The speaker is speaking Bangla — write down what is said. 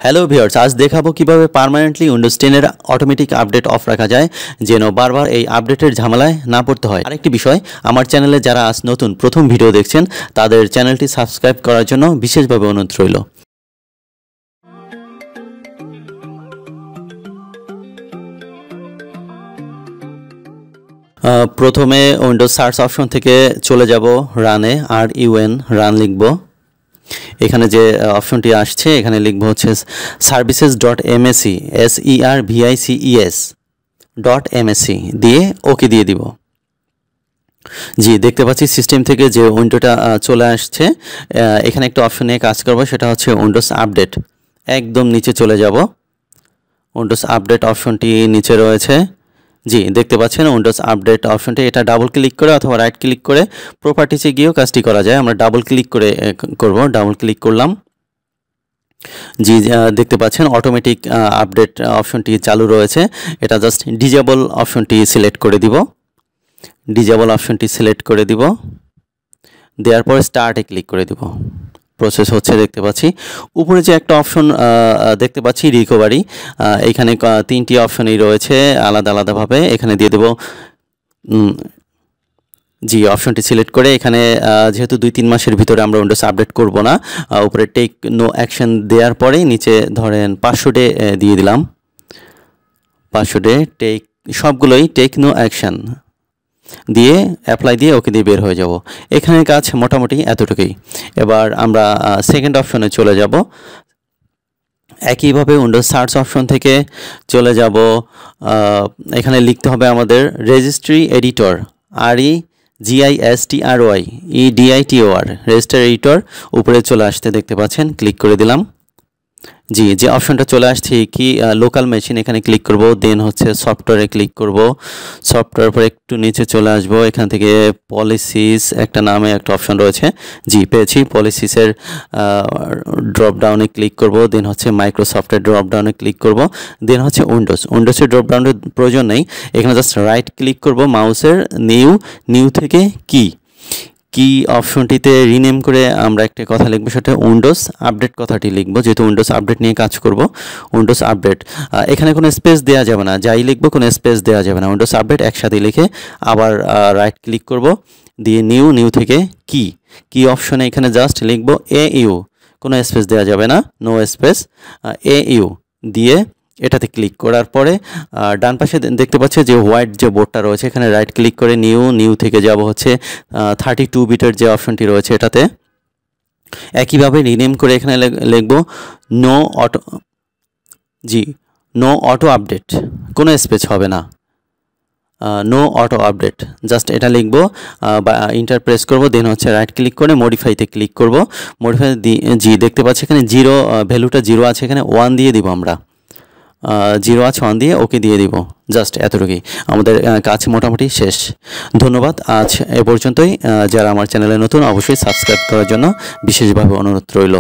হ্যালো ভিউয়ার্স, আজ দেখাবো কিভাবে পার্মানেন্টলি উইন্ডোজ 10 এর অটোমেটিক আপডেট অফ রাখা যায় যেন বারবার এই আপডেটের ঝামেলায় না পড়তে হয়। আরেকটি বিষয়, আমার চ্যানেলে যারা আজ নতুন প্রথম ভিডিও দেখছেন তাদের চ্যানেলটি সাবস্ক্রাইব করার জন্য বিশেষভাবে অনুরোধ রইল। প্রথমে উইন্ডোজ সার্চ অপশন থেকে চলে যাব রানে, রান লিখব। এখানে যে অপশনটি আসছে এখানে লিখব হচ্ছে services.msc services.msc দিয়ে ওকে দিয়ে দিব। জি, দেখতে পাচ্ছি সিস্টেম থেকে যে উইন্ডোটা চলে আসছে। এখানে একটা অপশন নিয়ে কাজ করব, সেটা হচ্ছে উইন্ডোজ আপডেট। একদম নিচে চলে যাব, উইন্ডোজ আপডেট অপশনটি নিচে রয়েছে। জি, দেখতে পাচ্ছেন উইন্ডোজ আপডেট অপশনটি। এটা ডাবল ক্লিক করে অথবা রাইট ক্লিক করে প্রপার্টিসে গিয়েও কাজটি করা যায়। আমরা ডাবল ক্লিক করে করব। ডাবল ক্লিক করলাম। জি, দেখতে পাচ্ছেন অটোমেটিক আপডেট অপশনটি চালু রয়েছে। এটা জাস্ট ডিজেবল অপশনটি সিলেক্ট করে দিব। ডিজেবল অপশনটি সিলেক্ট করে দিব, দেওয়ার পরে স্টার্টে ক্লিক করে দিব। প্রসেস হচ্ছে দেখতে পাচ্ছি। উপরে যে একটা অপশন দেখতে পাচ্ছি রিকভারি, এখানে তিনটি অপশনই রয়েছে আলাদা আলাদাভাবে। এখানে দিয়ে দেব জি, অপশনটি সিলেক্ট করে এখানে যেহেতু 2-3 মাসের ভিতরে আমরা উইন্ডোজ আপডেট করব না, উপরে টেক নো অ্যাকশন দেওয়ার পরে নিচে ধরেন 500 ডে দিয়ে দিলাম। 500 ডে সবগুলোই টেক নো অ্যাকশন দিয়ে অ্যাপ্লাই দিয়ে ওকে দিয়ে বের হয়ে যাব। এখানে কাজ মোটামুটি এতটুকুই। এবার আমরা সেকেন্ড অপশনে চলে যাব। একইভাবে উইন্ডোজ সার্চ অপশন থেকে চলে যাব। এখানে লিখতে হবে আমাদের registry editor, REGISTRY register editor. উপরে চলে আসতে দেখতে পাচ্ছেন, ক্লিক করে দিলাম। জি, যে অপশনটা চলে আসছে কি লোকাল মেশিন, এখানে ক্লিক করব। দেন হচ্ছে সফটওয়্যারে ক্লিক করব। সফটওয়্যার পরে একটু নিচে চলে আসব। এখান থেকে পলিসিস একটা নামে একটা অপশন রয়েছে। জি, পেয়েছি। পলিসিসের ড্রপ ডাউনে ক্লিক করব। দেন হচ্ছে মাইক্রোসফটের ড্রপ ডাউনে ক্লিক করব। দেন হচ্ছে উইন্ডোজের ড্রপ ডাউনের প্রয়োজন নেই। এখানে জাস্ট রাইট ক্লিক করব মাউসের, নিউ থেকে কি অপশনটিতে রিনেম করে আমরা একটা কথা লিখবো, সেটা উইন্ডোজ আপডেট কথাটি লিখবো, যেহেতু উইন্ডোজ আপডেট নিয়ে কাজ করব। উইন্ডোজ আপডেট, এখানে কোনো স্পেস দেওয়া যাবে না, যাই লিখবো কোনো স্পেস দেওয়া যাবে না। উইন্ডোজ আপডেট একসাথে লিখে আবার রাইট ক্লিক করব, দিয়ে নিউ থেকে কি অপশনে এখানে জাস্ট লিখবো AU, কোনো স্পেস দেওয়া যাবে না, নো স্পেস, AU দিয়ে এটাতে ক্লিক করার পরে ডান পাশে দেখতে পাচ্ছি যে হোয়াইট যে বোর্ডটা রয়েছে, এখানে রাইট ক্লিক করে নিউ থেকে যাব হচ্ছে 32 বিটের যে অপশনটি রয়েছে এটাতে। একইভাবে রিনেম করে এখানে লিখব নো অটো আপডেট, কোনো স্পেস হবে না, নো অটো আপডেট, জাস্ট এটা লিখবো বা ইন্টার প্রেস করবো। দেন হচ্ছে রাইট ক্লিক করে মডিফাইতে ক্লিক করব। মডিফাই জি, দেখতে পাচ্ছি এখানে ভ্যালুটা 0 আছে, এখানে 1 দিয়ে দিব আমরা। 0 আছে, 1 দিয়ে ওকে দিয়ে দিব। জাস্ট এতটুকুই, আমাদের কাজ মোটামুটি শেষ। ধন্যবাদ, আজ এ পর্যন্তই। যারা আমার চ্যানেলে নতুন অবশ্যই সাবস্ক্রাইব করার জন্য বিশেষভাবে অনুরোধ রইল।